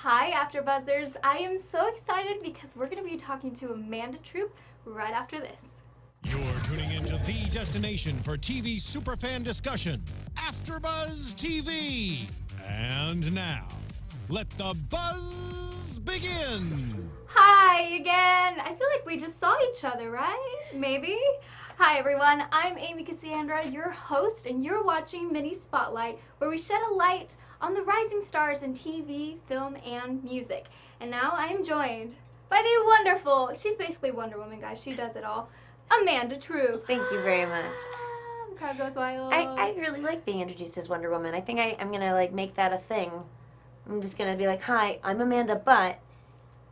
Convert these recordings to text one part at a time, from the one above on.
Hi, AfterBuzzers. I am so excited because we're going to be talking to Amanda Troop right after this. You're tuning into the destination for TV superfan discussion, AfterBuzz TV. And now, let the buzz begin. Hi again. I feel like we just saw each other, right? Maybe? Hi everyone, I'm Amy Cassandra, your host, and you're watching Mini Spotlight, where we shed a light on the rising stars in TV, film, and music. And now I am joined by the wonderful, she's basically Wonder Woman, guys, she does it all, Amanda Troop. Thank you very much. The crowd goes wild. I really like being introduced as Wonder Woman. I think I'm going to make that a thing. I'm just going to be like, hi, I'm Amanda, but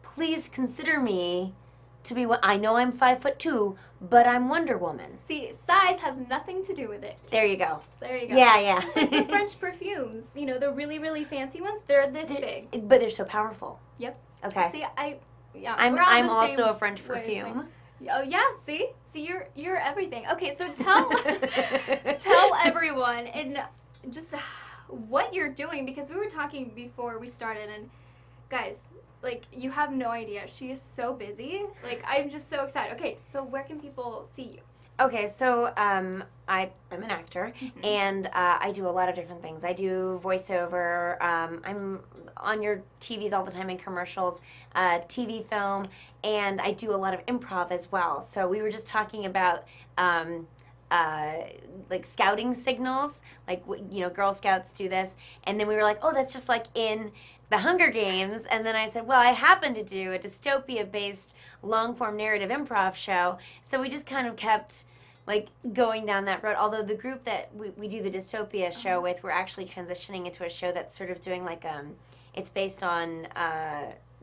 please consider me to be what I know I'm 5'2", but I'm Wonder Woman. See, size has nothing to do with it. There you go. There you go. Yeah. Just like the French perfumes, you know, the really, really fancy ones, they're this big. But they're so powerful. Yep. Okay. See, I'm also a French perfume. Oh yeah, see, you're everything. Okay, so tell everyone and just what you're doing, because we were talking before we started, and guys, like, you have no idea. She is so busy. Like, I'm just so excited. Okay, so where can people see you? Okay, so I'm an actor, and I do a lot of different things. I do voiceover. I'm on your TVs all the time in commercials, TV, film, and I do a lot of improv as well. So we were just talking about like scouting signals, like, you know, Girl Scouts do this, and then we were like, oh, that's just like in the Hunger Games. And then I said, well, I happen to do a dystopia-based long-form narrative improv show, so we just kind of kept like going down that road. Although the group that we do the dystopia show with, we're actually transitioning into a show that's sort of doing like it's based on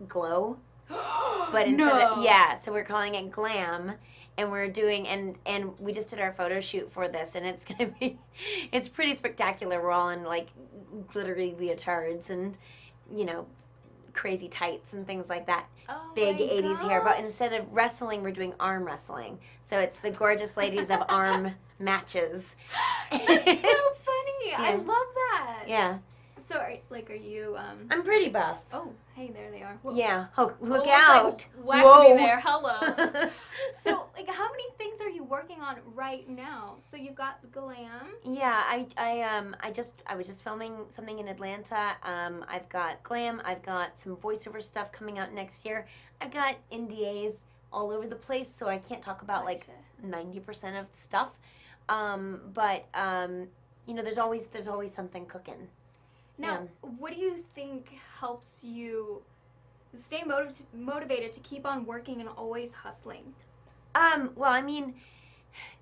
Glow, but instead of, yeah, so we're calling it Glam, and we're doing and we just did our photo shoot for this, and it's gonna be, it's pretty spectacular. We're all in like glittery leotards and, you know, crazy tights and things like that. Oh, big 80s hair, but gosh. instead of wrestling, we're doing arm wrestling. So it's the gorgeous ladies of arm matches. That's so funny. Yeah. I love that. Yeah. So, are you, I'm pretty buff. Oh, hey, there they are. Whoa. Yeah. Oh, look Almost out. Like, Whoa. whacked me there. Hello. So, like, how many things are you working on right now? So you've got Glam. Yeah, I was just filming something in Atlanta. I've got Glam. I've got some voiceover stuff coming out next year. I've got NDAs all over the place, so I can't talk about like 90% of stuff. But you know, there's always something cooking. Now, what do you think helps you stay motivated to keep on working and always hustling? Well, I mean,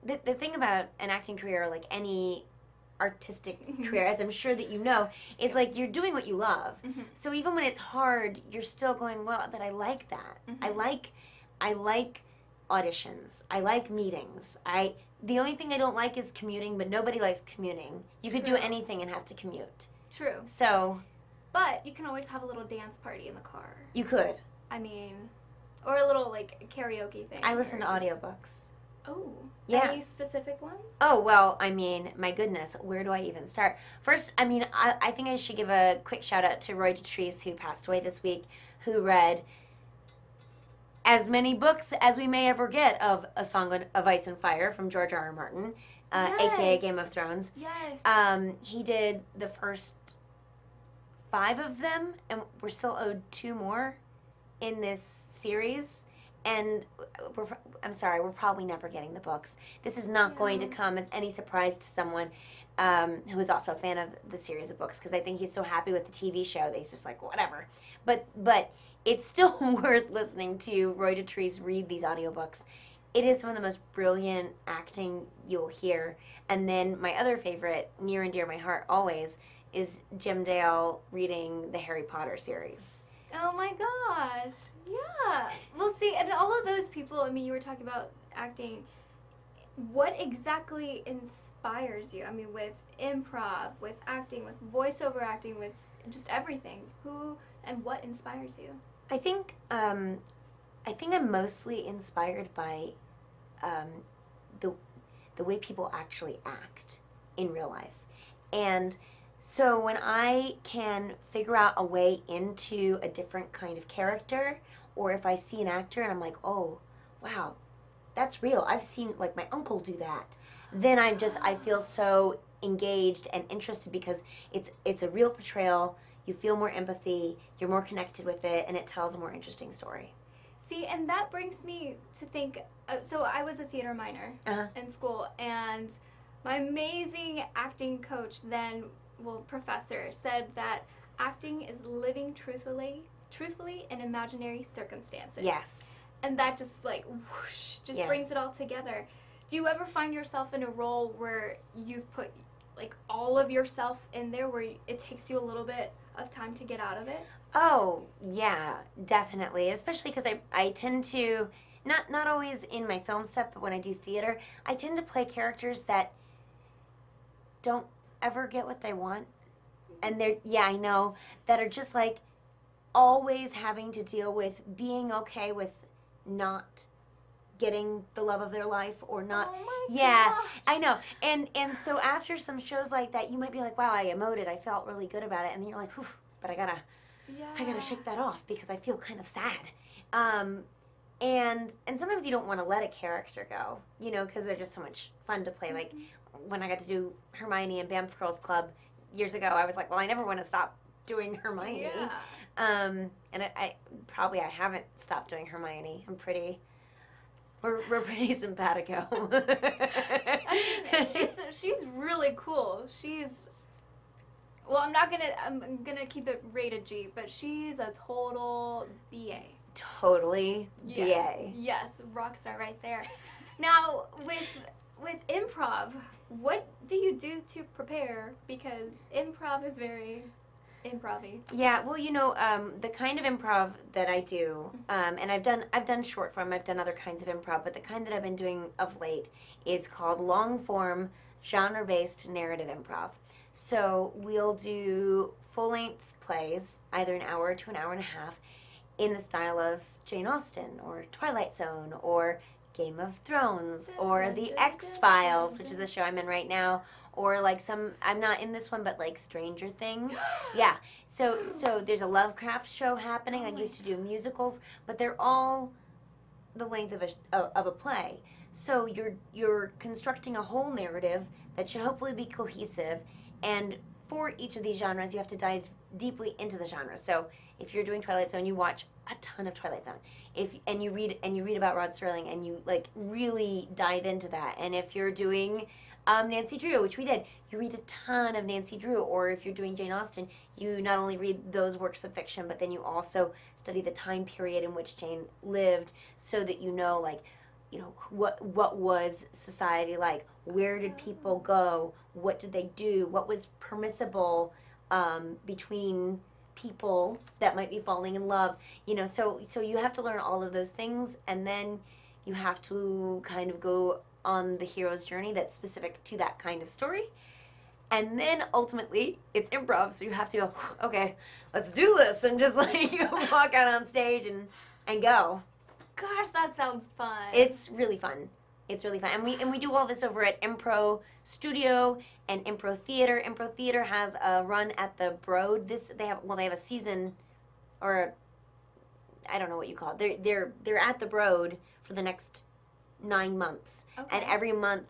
the thing about an acting career, like any artistic career, as I'm sure that you know, is like you're doing what you love. So even when it's hard, you're still going, well, but I like that. I like auditions. I like meetings. The only thing I don't like is commuting, but nobody likes commuting. You could do anything and have to commute. True. So, but you can always have a little dance party in the car. You could. I mean, or a little like karaoke thing. I listen to audiobooks. Oh. Yes. Any specific ones? Oh, well, I mean, my goodness, where do I even start? First, I mean, I think I should give a quick shout out to Dotrice, who passed away this week, who read as many books as we may ever get of A Song of Ice and Fire from George R.R. Martin, aka Game of Thrones. Yes. He did the first 5 of them, and we're still owed 2 more in this series. And I'm sorry, we're probably never getting the books. This is not going to come as any surprise to someone who is also a fan of the series of books, because I think he's so happy with the TV show that he's just like, whatever. But it's still worth listening to Roy Dotrice read these audiobooks. It is some of the most brilliant acting you'll hear. And then my other favorite, near and dear to my heart always, is Jim Dale reading the Harry Potter series. Oh my gosh. Yeah. Well, see, and all of those people, I mean, you were talking about acting. What exactly inspires you? I mean, with improv, with acting, with voiceover acting, with just everything. Who and what inspires you? I think I'm mostly inspired by the way people actually act in real life. And So when I can figure out a way into a different kind of character, or if I see an actor and I'm like, oh, wow, that's real. I've seen, like, my uncle do that. Then I feel so engaged and interested because it's a real portrayal. You feel more empathy, you're more connected with it, and it tells a more interesting story. See, and that brings me to think, so I was a theater minor in school, and my amazing acting coach then, professor, said that acting is living truthfully in imaginary circumstances. Yes. And that just, like, whoosh, just brings it all together. Do you ever find yourself in a role where you've put, like, all of yourself in there, where it takes you a little bit of time to get out of it? Oh, yeah, definitely. Especially because I tend to, not always in my film stuff, but when I do theater, I tend to play characters that don't ever get what they want. And they're, I know, that are just, like, always having to deal with being okay with not getting the love of their life, or not. Oh my gosh. gosh. I know. And so after some shows like that, you might be like, wow, I emoted, I felt really good about it, and then you're like, whew, but I gotta shake that off because I feel kind of sad. And sometimes you don't want to let a character go, you know, because they're just so much fun to play. Like when I got to do Hermione in Banff Girls Club years ago, I was like, well, I never want to stop doing Hermione. Yeah. And I haven't stopped doing Hermione. We're pretty simpatico. I mean, she's really cool. I'm gonna keep it rated G, but she's a total BA. Totally BA. Yes, rock star right there. Now, with improv, what do you do to prepare? Because improv is very improv-y. Yeah, well, you know, the kind of improv that I do, and I've done short form, I've done other kinds of improv, but the kind that I've been doing of late is called long form, genre-based narrative improv. So we'll do full-length plays, either an hour to an hour and a half, in the style of Jane Austen, or Twilight Zone, or Game of Thrones, or The X-Files, which is a show I'm in right now, or like I'm not in this one, but like Stranger Things. Yeah, so there's a Lovecraft show happening. I used to do musicals, but they're all the length of a play. So you're constructing a whole narrative that should hopefully be cohesive, and for each of these genres, you have to dive deeply into the genre. So if you're doing Twilight Zone, you watch a ton of Twilight Zone. And you read about Rod Serling, and you like really dive into that. And if you're doing Nancy Drew, which we did, you read a ton of Nancy Drew. Or if you're doing Jane Austen, you not only read those works of fiction, but then you also study the time period in which Jane lived, so that you know, like, you know, what was society like? Where did people go? What did they do? What was permissible between people that might be falling in love? You know, so you have to learn all of those things, and then you have to kind of go on the hero's journey that's specific to that kind of story. And then ultimately it's improv, so you have to go, okay, let's do this, and just like walk out on stage and go. Gosh, that sounds fun. It's really fun. It's really fun. And we do all this over at Impro Studio and Impro Theatre. Impro Theatre has a run at the Broad. They have a season, or I don't know what you call it. They're at the Broad for the next 9 months. Okay. And every month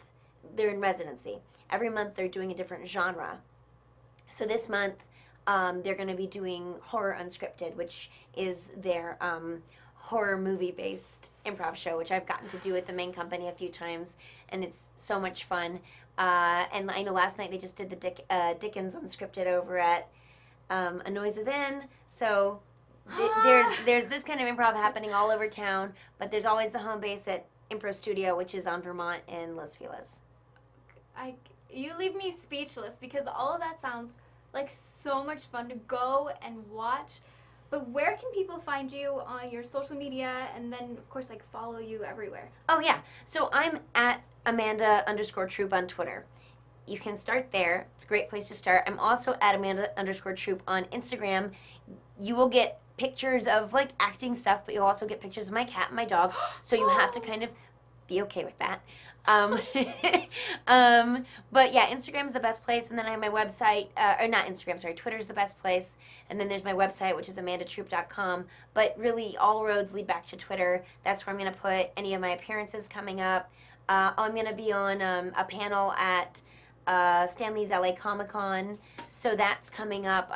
they're in residency. Every month they're doing a different genre. So this month they're going to be doing Horror Unscripted, which is their horror movie-based improv show, which I've gotten to do with the main company a few times, and it's so much fun. And I know last night they just did the Dickens Unscripted over at A Noise Within. So there's this kind of improv happening all over town, but there's always the home base at Impro Studio, which is on Vermont in Los Feliz. You leave me speechless, because all of that sounds like so much fun to go and watch. But where can people find you on your social media, and then of course like follow you everywhere? Oh yeah, so I'm at Amanda_Troop on Twitter. You can start there. It's a great place to start. I'm also at Amanda_Troop on Instagram. You will get pictures of like acting stuff, but you'll also get pictures of my cat and my dog. So you have to kind of be okay with that. But yeah, Instagram's the best place, and then I have my website, or not Instagram, sorry, Twitter's the best place, and then there's my website, which is amandatroop.com, but really all roads lead back to Twitter. That's where I'm going to put any of my appearances coming up. I'm going to be on a panel at Stanley's LA Comic-Con, so that's coming up.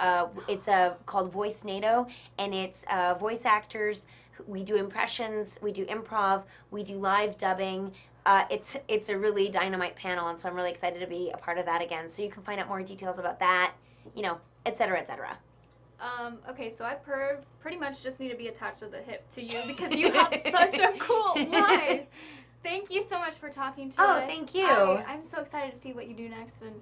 It's called Voice NATO, and it's voice actors. We do impressions, we do improv, we do live dubbing. It's a really dynamite panel, and so I'm really excited to be a part of that again. So you can find out more details about that, you know, et cetera, et cetera. Okay, so I pretty much just need to be attached to the hip to you because you have such a cool life. Thank you so much for talking to us. Oh, thank you. I'm so excited to see what you do next and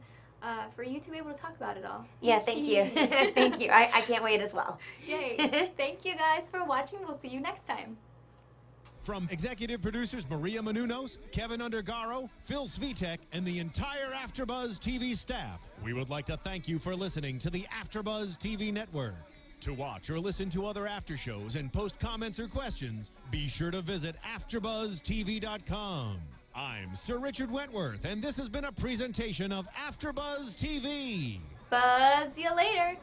for you to be able to talk about it all. Yeah, thank you. Thank you. I can't wait as well. Yay. Thank you guys for watching. We'll see you next time. From executive producers Maria Menounos, Kevin Undergaro, Phil Svitek, and the entire AfterBuzz TV staff, we would like to thank you for listening to the AfterBuzz TV network. To watch or listen to other after shows and post comments or questions, be sure to visit AfterBuzzTV.com. I'm Sir Richard Wentworth, and this has been a presentation of AfterBuzz TV. Buzz you later.